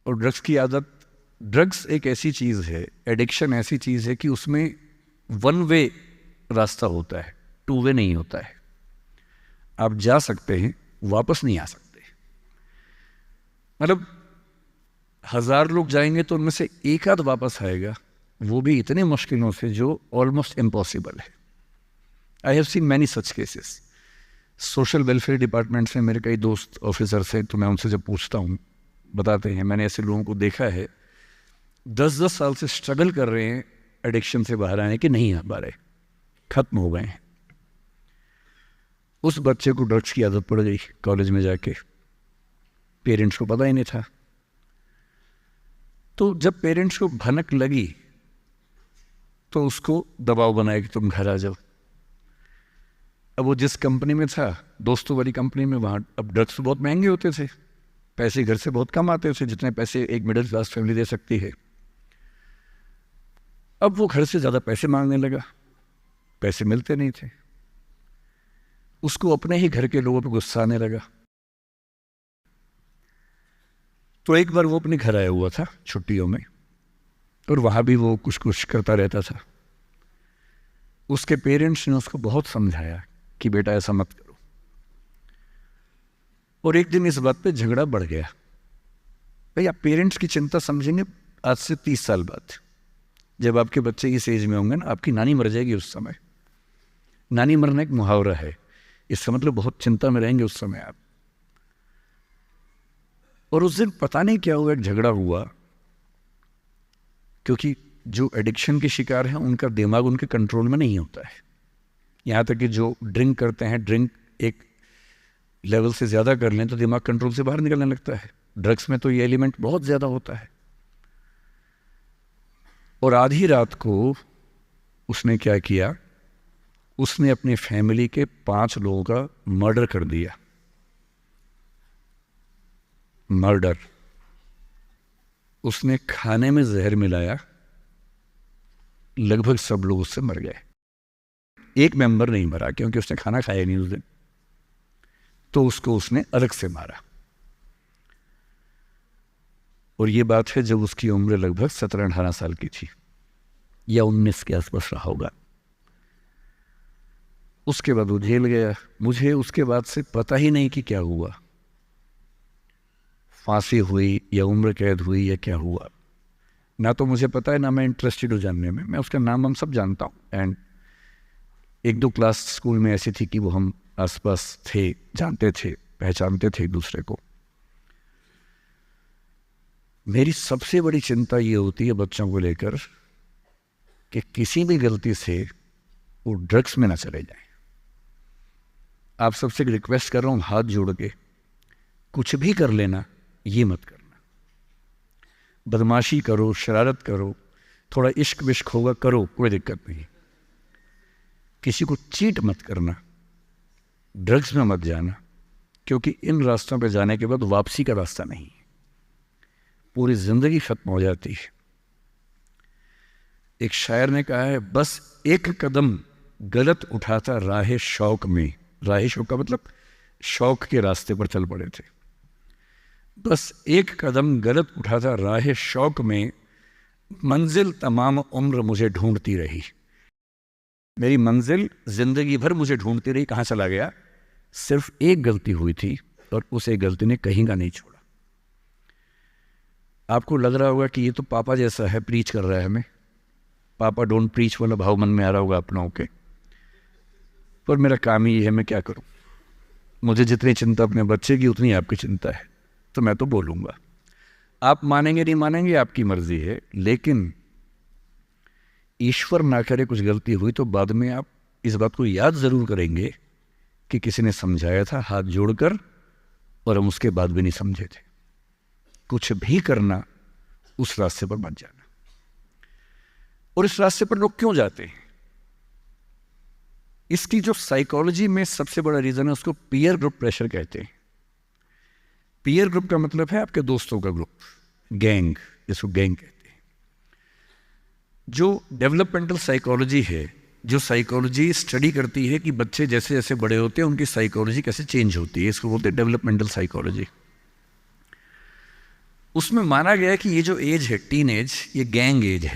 और ड्रग्स की आदत, ड्रग्स एक ऐसी चीज़ है, एडिक्शन ऐसी चीज़ है कि उसमें वन वे रास्ता होता है, टू वे नहीं होता है। आप जा सकते हैं, वापस नहीं आ सकते। मतलब 1000 लोग जाएंगे तो उनमें से एक आध वापस आएगा, वो भी इतने मुश्किलों से जो ऑलमोस्ट इम्पॉसिबल है। I have seen many such cases. Social welfare department से मेरे कई दोस्त ऑफिसर्स हैं, तो मैं उनसे जब पूछता हूँ बताते हैं, मैंने ऐसे लोगों को देखा है 10-10 साल से स्ट्रगल कर रहे हैं एडिक्शन से बाहर आने के, नहीं आ पा रहे, खत्म हो गए हैं। उस बच्चे को ड्रग्स की आदत पड़ गई कॉलेज में जाके, पेरेंट्स को पता ही नहीं था। तो जब पेरेंट्स को भनक लगी तो उसको दबाव बनाया कि तुम घर आ जाओ। अब वो जिस कंपनी में था, दोस्तों वाली कंपनी में, वहाँ अब ड्रग्स बहुत महंगे होते थे, पैसे घर से बहुत कम आते थे, जितने पैसे एक मिडिल क्लास फैमिली दे सकती है। अब वो घर से ज़्यादा पैसे मांगने लगा, पैसे मिलते नहीं थे, उसको अपने ही घर के लोगों पर गुस्सा आने लगा। तो एक बार वो अपने घर आया हुआ था छुट्टियों में, और वहाँ भी वो कुछ कुछ करता रहता था। उसके पेरेंट्स ने उसको बहुत समझाया कि बेटा ऐसा मत करो, और एक दिन इस बात पे झगड़ा बढ़ गया। भाई, आप पेरेंट्स की चिंता समझेंगे आज से 30 साल बाद, जब आपके बच्चे इस एज में होंगे ना, आपकी नानी मर जाएगी उस समय। नानी मरना एक मुहावरा है, इसका मतलब बहुत चिंता में रहेंगे उस समय आप। और उस दिन पता नहीं क्या हुआ, एक झगड़ा हुआ, क्योंकि जो एडिक्शन के शिकार हैं उनका दिमाग उनके कंट्रोल में नहीं होता है। यहाँ तक कि जो ड्रिंक करते हैं, ड्रिंक एक लेवल से ज़्यादा कर लें तो दिमाग कंट्रोल से बाहर निकलने लगता है। ड्रग्स में तो ये एलिमेंट बहुत ज़्यादा होता है। और आधी रात को उसने क्या किया, उसने अपनी फैमिली के 5 लोगों का मर्डर कर दिया। मर्डर। उसने खाने में जहर मिलाया, लगभग सब लोग उससे मर गए। एक मेंबर नहीं मरा क्योंकि उसने खाना खाया नहीं उस दिन, तो उसको उसने अलग से मारा। और ये बात है जब उसकी उम्र लगभग 17-18 साल की थी, या 19 के आसपास रहा होगा। उसके बाद वो जेल गया। मुझे उसके बाद से पता ही नहीं कि क्या हुआ, फांसी हुई या उम्र कैद हुई या क्या हुआ, ना तो मुझे पता है, ना मैं इंटरेस्टेड हूँ जानने में। मैं उसका नाम हम सब जानता हूँ, एंड 1-2 क्लास स्कूल में ऐसी थी कि वो हम आसपास थे, जानते थे, पहचानते थे एक दूसरे को। मेरी सबसे बड़ी चिंता ये होती है बच्चों को लेकर कि किसी भी गलती से वो ड्रग्स में ना चले जाएं। आप सबसे रिक्वेस्ट कर रहा हूँ हाथ जोड़ के, कुछ भी कर लेना, ये मत करना। बदमाशी करो, शरारत करो, थोड़ा इश्क विश्क होगा करो, कोई दिक्कत नहीं। किसी को चीट मत करना, ड्रग्स में मत जाना, क्योंकि इन रास्तों पे जाने के बाद वापसी का रास्ता नहीं है, पूरी जिंदगी खत्म हो जाती है। एक शायर ने कहा है, बस एक कदम गलत उठाता राह शौक में, राह शौक का मतलब शौक के रास्ते पर चल पड़े थे। बस एक कदम गलत उठाता राह शौक में, मंजिल तमाम उम्र मुझे ढूंढती रही। मेरी मंजिल जिंदगी भर मुझे ढूंढती रही, कहाँ चला गया? सिर्फ एक गलती हुई थी, और उस एक गलती ने कहीं का नहीं छोड़ा। आपको लग रहा होगा कि ये तो पापा जैसा है, प्रीच कर रहा है हमें, पापा डोंट प्रीच वाला भाव मन में आ रहा होगा आप लोगों के, पर मेरा काम ही है, मैं क्या करूं। मुझे जितनी चिंता अपने बच्चे की उतनी आपकी चिंता है, तो मैं तो बोलूँगा। आप मानेंगे नहीं मानेंगे आपकी मर्जी है, लेकिन ईश्वर ना करे कुछ गलती हुई तो बाद में आप इस बात को याद ज़रूर करेंगे कि किसी ने समझाया था हाथ जोड़कर, और हम उसके बाद भी नहीं समझे थे। कुछ भी करना, उस रास्ते पर मत जाना। और इस रास्ते पर लोग क्यों जाते हैं? इसकी जो साइकोलॉजी में सबसे बड़ा रीज़न है, उसको पीयर ग्रुप प्रेशर कहते हैं। पीयर ग्रुप का मतलब है आपके दोस्तों का ग्रुप, गैंग, जिसको गैंग कहते हैं। जो डेवलपमेंटल साइकोलॉजी है, जो साइकोलॉजी स्टडी करती है कि बच्चे जैसे जैसे बड़े होते हैं उनकी साइकोलॉजी कैसे चेंज होती है, इसको बोलते हैं डेवलपमेंटल साइकोलॉजी। उसमें माना गया कि ये जो एज है टीन एज, ये गैंग एज है।